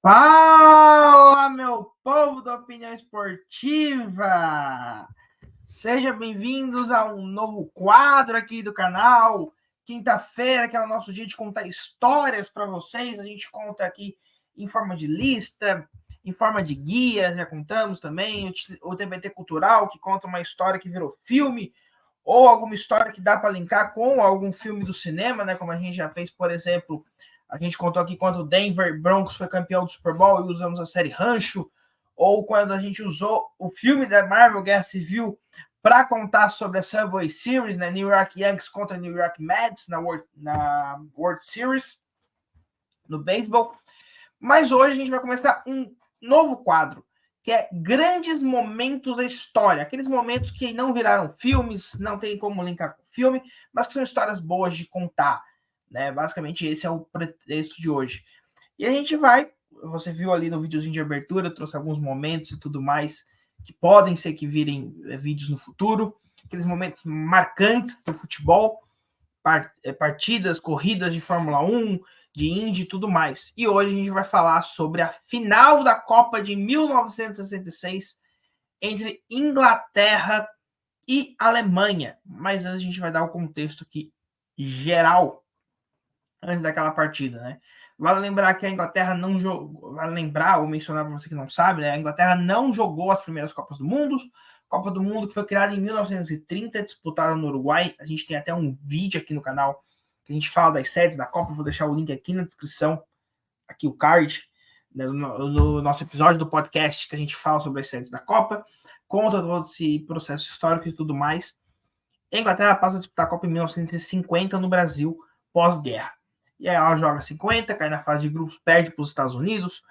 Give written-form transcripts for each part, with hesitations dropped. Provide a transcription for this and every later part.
Fala, meu povo da opinião esportiva! Sejam bem-vindos a um novo quadro aqui do canal. Quinta-feira, que é o nosso dia de contar histórias para vocês. A gente conta aqui em forma de lista, em forma de guia, já contamos também. O TBT Cultural, que conta uma história que virou filme, ou alguma história que dá para linkar com algum filme do cinema, né? Como a gente já fez, por exemplo, a gente contou aqui quando o Denver Broncos foi campeão do Super Bowl e usamos a série Rancho, ou quando a gente usou o filme da Marvel Guerra Civil para contar sobre a Subway Series, né? New York Yankees contra New York Mets na World Series, no beisebol. Mas hoje a gente vai começar um novo quadro, que é grandes momentos da história. Aqueles momentos que não viraram filmes, não tem como linkar com o filme, mas que são histórias boas de contar. Né? Basicamente, esse é o pretexto de hoje. E a gente vai, você viu ali no videozinho de abertura, eu trouxe alguns momentos e tudo mais, que podem ser que virem vídeos no futuro, aqueles momentos marcantes do futebol, partidas, corridas de Fórmula 1, de Indy e tudo mais. E hoje a gente vai falar sobre a final da Copa de 1966 entre Inglaterra e Alemanha. Mas antes a gente vai dar o contexto aqui geral antes daquela partida, né? Vale lembrar que a Inglaterra não jogou, vale lembrar ou mencionar para você que não sabe, né? A Inglaterra não jogou as primeiras Copas do Mundo. Copa do Mundo que foi criada em 1930, disputada no Uruguai. A gente tem até um vídeo aqui no canal que a gente fala das sedes da Copa. Vou deixar o link aqui na descrição, aqui o card, né, no nosso episódio do podcast que a gente fala sobre as sedes da Copa, conta todo esse processo histórico e tudo mais. A Inglaterra passa a disputar a Copa em 1950 no Brasil, pós-guerra. E aí ela joga 50, cai na fase de grupos, perde para os Estados Unidos,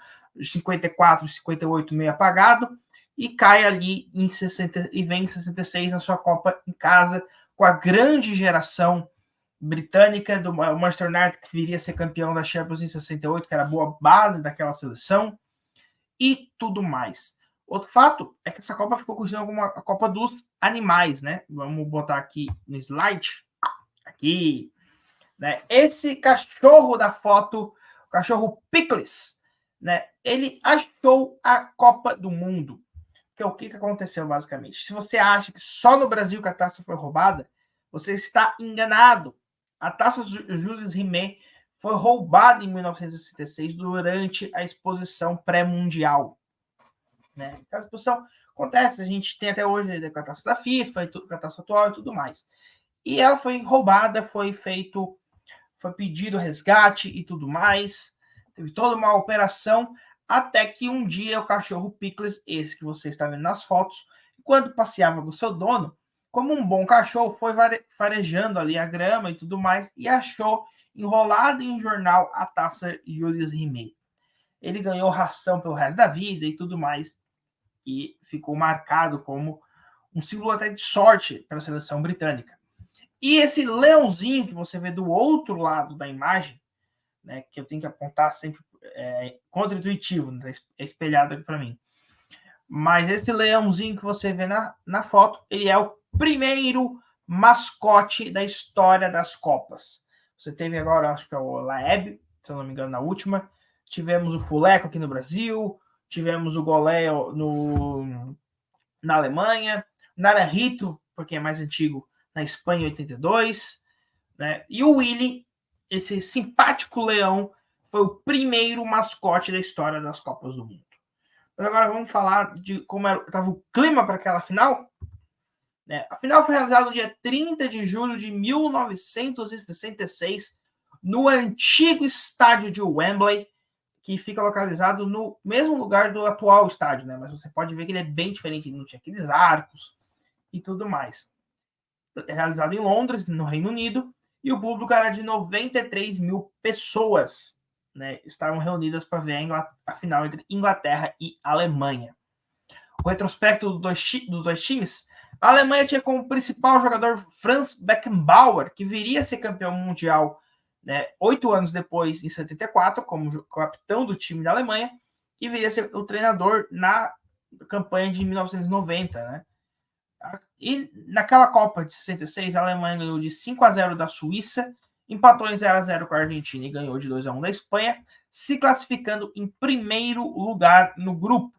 54, 58 meio apagado, e cai ali em 60 e vem em 66 na sua Copa em casa, com a grande geração britânica do Manchester United, que viria a ser campeão da Champions em 68, que era a boa base daquela seleção, e tudo mais. Outro fato é que essa Copa ficou conhecida como a Copa dos Animais, né? Vamos botar aqui no slide, aqui, né? Esse cachorro da foto, o cachorro Pickles, né? Ele achou a Copa do Mundo. Que é o que aconteceu, basicamente. Se você acha que só no Brasil que a taça foi roubada, você está enganado. A taça Jules Rimet foi roubada em 1966 durante a exposição pré-mundial. Né? A exposição acontece, a gente tem até hoje com a taça da FIFA, com a taça atual e tudo mais. E ela foi roubada, foi pedido resgate e tudo mais. Teve toda uma operação, até que um dia o cachorro Pickles, esse que você está vendo nas fotos, quando passeava com o seu dono, como um bom cachorro, foi farejando ali a grama e tudo mais, e achou enrolado em um jornal a taça Jules Rimet. Ele ganhou ração pelo resto da vida e tudo mais, e ficou marcado como um símbolo até de sorte para a seleção britânica. E esse leãozinho que você vê do outro lado da imagem, né, que eu tenho que apontar sempre contra-intuitivo, né, é espelhado aqui para mim. Mas esse leãozinho que você vê na foto, ele é o primeiro mascote da história das Copas. Você teve agora, acho que é o Laeb, se eu não me engano, na última. Tivemos o Fuleco aqui no Brasil, tivemos o Golé na Alemanha, Naranjito, porque é mais antigo, na Espanha, em 82, né? E o Willy, esse simpático leão, foi o primeiro mascote da história das Copas do Mundo. Mas agora vamos falar de como estava o clima para aquela final. Né? A final foi realizada no dia 30 de julho de 1966, no antigo estádio de Wembley, que fica localizado no mesmo lugar do atual estádio, né? Mas você pode ver que ele é bem diferente, não tinha aqueles arcos e tudo mais. É realizado em Londres, no Reino Unido, e o público era de 93 mil pessoas, né? Estavam reunidas para ver a final entre Inglaterra e Alemanha. O retrospecto dos dois times, a Alemanha tinha como principal jogador Franz Beckenbauer, que viria a ser campeão mundial, né, 8 anos depois, em 74, como capitão do time da Alemanha, e viria a ser o treinador na campanha de 1990. Né? E naquela Copa de 66, a Alemanha ganhou de 5-0 da Suíça, empatou em 0-0 com a Argentina e ganhou de 2-1 da Espanha, se classificando em primeiro lugar no grupo.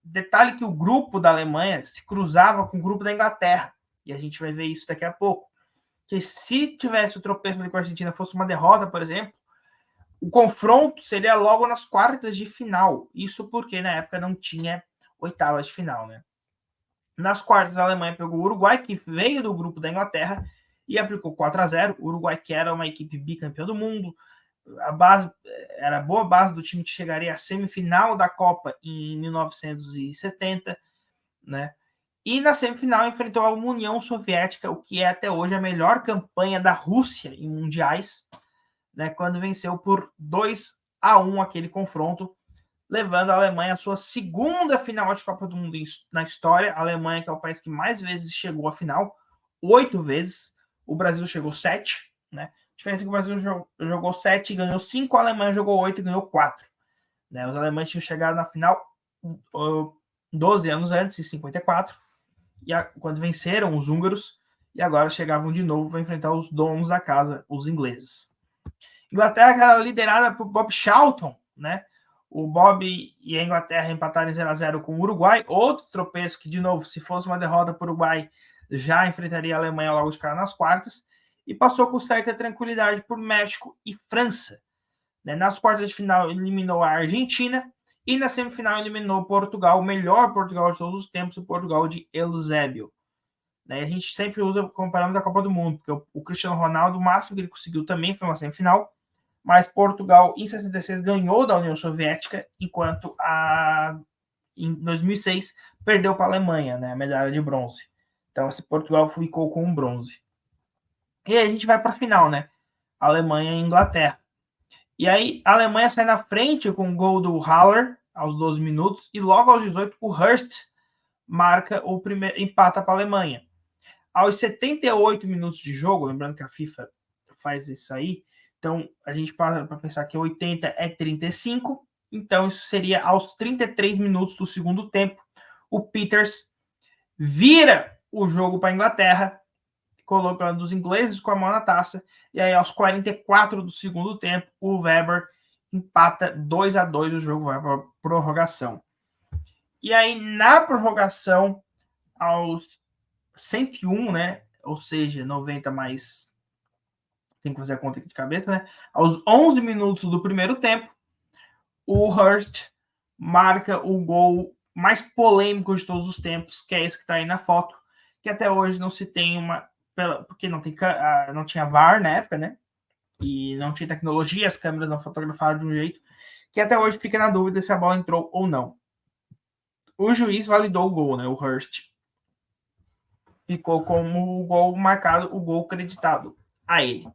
Detalhe que o grupo da Alemanha se cruzava com o grupo da Inglaterra, e a gente vai ver isso daqui a pouco. Que se tivesse o tropeço com a Argentina fosse uma derrota, por exemplo, o confronto seria logo nas quartas de final. Isso porque na época não tinha oitavas de final, né? Nas quartas, a Alemanha pegou o Uruguai, que veio do grupo da Inglaterra, e aplicou 4-0. O Uruguai, que era uma equipe bicampeã do mundo, a base era a boa base do time que chegaria à semifinal da Copa em 1970, né? E na semifinal enfrentou a União Soviética, o que é até hoje a melhor campanha da Rússia em mundiais, né? Quando venceu por 2-1 aquele confronto, levando a Alemanha à sua segunda final de Copa do Mundo na história. A Alemanha, que é o país que mais vezes chegou à final, 8 vezes. O Brasil chegou 7, né? A diferença é que o Brasil jogou 7 e ganhou 5, a Alemanha jogou 8 e ganhou 4. Né? Os alemães tinham chegado na final 12 anos antes, em 54, quando venceram os húngaros, e agora chegavam de novo para enfrentar os donos da casa, os ingleses. Inglaterra era liderada por Bob Charlton, né? O Bob e a Inglaterra empataram em 0-0 com o Uruguai. Outro tropeço que, de novo, se fosse uma derrota para o Uruguai, já enfrentaria a Alemanha logo de cara nas quartas. E passou com certa tranquilidade por México e França. Nas quartas de final, eliminou a Argentina. E na semifinal, eliminou Portugal, o melhor Portugal de todos os tempos, o Portugal de Eusébio. A gente sempre usa comparando a Copa do Mundo, porque o Cristiano Ronaldo, o máximo que ele conseguiu também foi uma semifinal. Mas Portugal, em 66, ganhou da União Soviética, enquanto em 2006 perdeu para a Alemanha, né, a medalha de bronze. Então, esse Portugal ficou com um bronze. E aí a gente vai para a final, né? Alemanha e Inglaterra. E aí a Alemanha sai na frente com o gol do Haller aos 12 minutos, e logo aos 18 o Hurst marca o primeiro, empata para a Alemanha. Aos 78 minutos de jogo, lembrando que a FIFA faz isso aí, então a gente para para pensar que 80 é 35, então isso seria aos 33 minutos do segundo tempo. O Peters vira o jogo para a Inglaterra, colocando os ingleses com a mão na taça, e aí aos 44 do segundo tempo, o Weber empata 2-2, o jogo vai para prorrogação. E aí na prorrogação, aos 101, né, ou seja, 90 mais, tem que fazer a conta aqui de cabeça, né, aos 11 minutos do primeiro tempo, o Hurst marca o gol mais polêmico de todos os tempos, que é esse que está aí na foto, que até hoje não se tem uma, porque não tinha VAR na época, né, e não tinha tecnologia, as câmeras não fotografaram de um jeito, que até hoje fica na dúvida se a bola entrou ou não. O juiz validou o gol, né, o Hurst. Ficou como o gol marcado, o gol creditado a ele.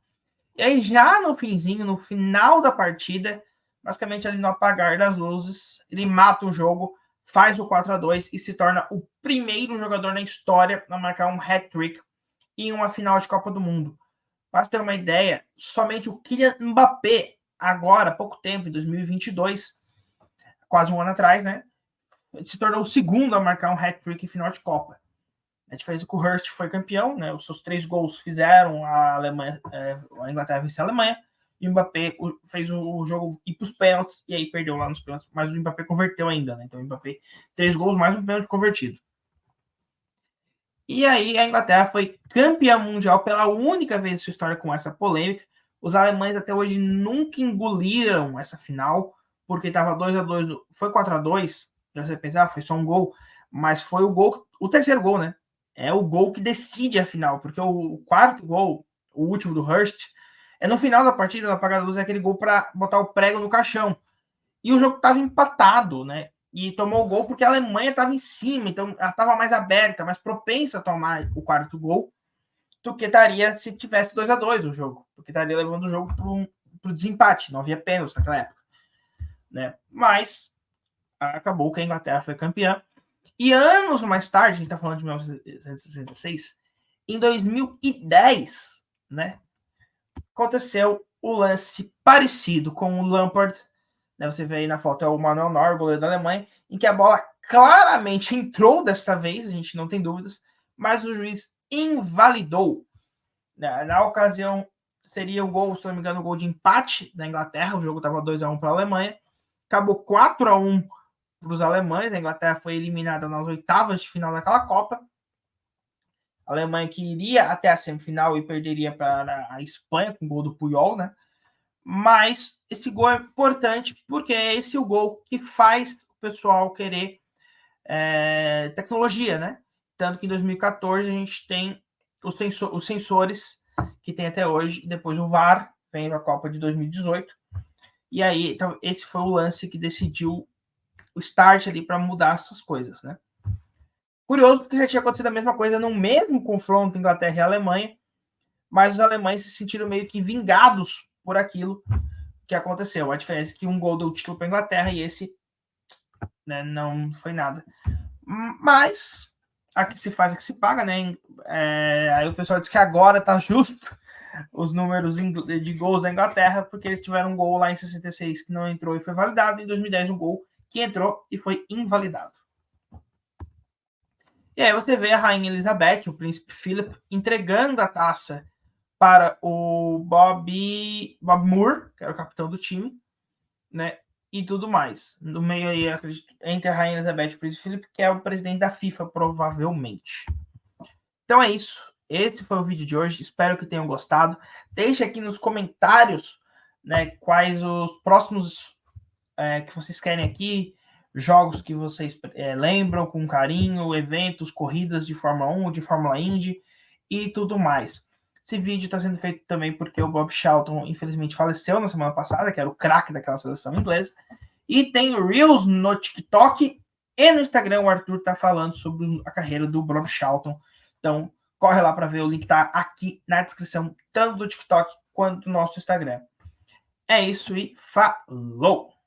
E aí, já no finzinho, no final da partida, basicamente ali no apagar das luzes, ele mata o jogo, faz o 4-2 e se torna o primeiro jogador na história a marcar um hat-trick em uma final de Copa do Mundo. Para ter uma ideia, somente o Kylian Mbappé, agora, há pouco tempo, em 2022, quase um ano atrás, né, se tornou o segundo a marcar um hat-trick em final de Copa. A diferença é que o Hurst foi campeão, né? Os seus 3 gols fizeram a Inglaterra vencer a Alemanha, e o Mbappé fez o jogo ir para os pênaltis, e aí perdeu lá nos pênaltis, mas o Mbappé converteu ainda, né? Então o Mbappé, 3 gols mais um pênalti convertido. E aí a Inglaterra foi campeã mundial pela única vez em sua história com essa polêmica. Os alemães até hoje nunca engoliram essa final, porque estava 2-2, foi 4-2, você pensar, foi só um gol, mas foi o terceiro gol, né? É o gol que decide a final, porque o quarto gol, o último do Hurst, é no final da partida, na apagada da luz, é aquele gol para botar o prego no caixão. E o jogo estava empatado, né? E tomou o gol porque a Alemanha estava em cima, então ela estava mais aberta, mais propensa a tomar o quarto gol do que estaria se tivesse 2-2 o jogo, porque estaria levando o jogo para o desempate, não havia pênalti naquela época, né? Mas acabou que a Inglaterra foi campeã. E anos mais tarde, a gente está falando de 1966, em 2010, né, aconteceu o lance parecido com o Lampard, né, você vê aí na foto, é o Manuel Neuer, goleiro da Alemanha, em que a bola claramente entrou desta vez, a gente não tem dúvidas, mas o juiz invalidou. Na ocasião, seria o gol, se não me engano, o gol de empate da Inglaterra. O jogo estava 2-1 para a Alemanha. Acabou 4-1 para os alemães. A Inglaterra foi eliminada nas oitavas de final daquela Copa. A Alemanha que iria até a semifinal e perderia para a Espanha com o gol do Puyol, né? Mas esse gol é importante porque é esse o gol que faz o pessoal querer tecnologia, né? Tanto que em 2014 a gente tem os sensores que tem até hoje, e depois o VAR vem a Copa de 2018. E aí, então, esse foi o lance que decidiu o start ali para mudar essas coisas, né? Curioso, porque já tinha acontecido a mesma coisa no mesmo confronto Inglaterra e Alemanha, mas os alemães se sentiram meio que vingados por aquilo que aconteceu. A diferença é que um gol deu título para a Inglaterra e esse, né, não foi nada. Mas aqui se faz, aqui se paga, né? Aí o pessoal diz que agora tá justo os números de gols da Inglaterra, porque eles tiveram um gol lá em 66 que não entrou e foi validado, em 2010 um gol que entrou e foi invalidado. E aí você vê a Rainha Elizabeth, o Príncipe Philip, entregando a taça para o Bob Moore, que era o capitão do time, né? E tudo mais. No meio aí, acredito, entre a Rainha Elizabeth e o Príncipe Philip, que é o presidente da FIFA, provavelmente. Então é isso. Esse foi o vídeo de hoje. Espero que tenham gostado. Deixe aqui nos comentários, né, quais os próximos que vocês querem aqui, jogos que vocês lembram com carinho, eventos, corridas de Fórmula 1, de Fórmula Indy e tudo mais. Esse vídeo está sendo feito também porque o Bob Charlton, infelizmente, faleceu na semana passada, que era o craque daquela seleção inglesa. E tem o Reels no TikTok e no Instagram. O Arthur está falando sobre a carreira do Bob Charlton. Então, corre lá para ver. O link está aqui na descrição, tanto do TikTok quanto do nosso Instagram. É isso e falou!